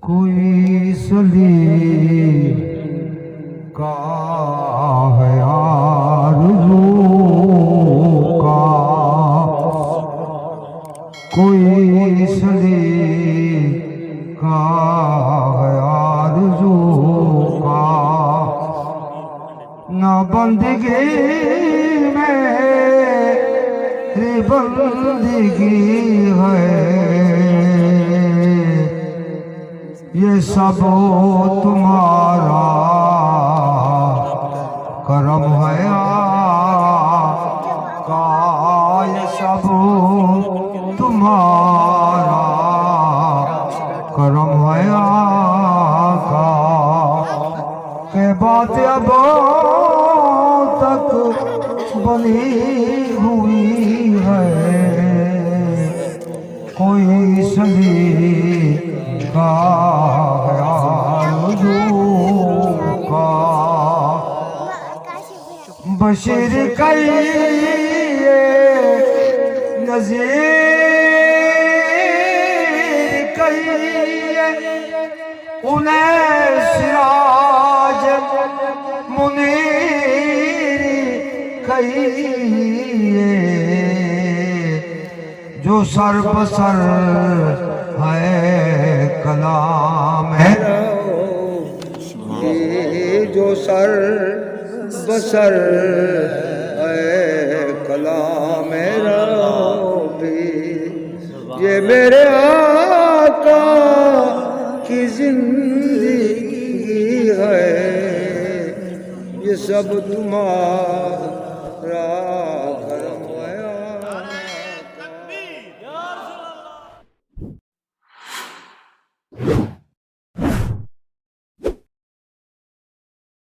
کوئی سلیقہ ہے آرزو کا، کوئی سلیقہ ہے آرزو کا، نہ بندگی میری بندگی ہے، یہ سب تمہارا کرم ہے آقا، یہ سب تمہارا کرم ہے آقا، کہ بات اب تک بنی ہوئی ہے، کوئی سلیقہ ہے آرزو کا، بشیر کہیے نذیر کہیے انہیں سراج منیر کہیے، جو سر بسر ہے کلام ہے، جو سر بسر ہے کلام ربی، یہ میرے آقا کی زندگی ہے، یہ سب تمہارا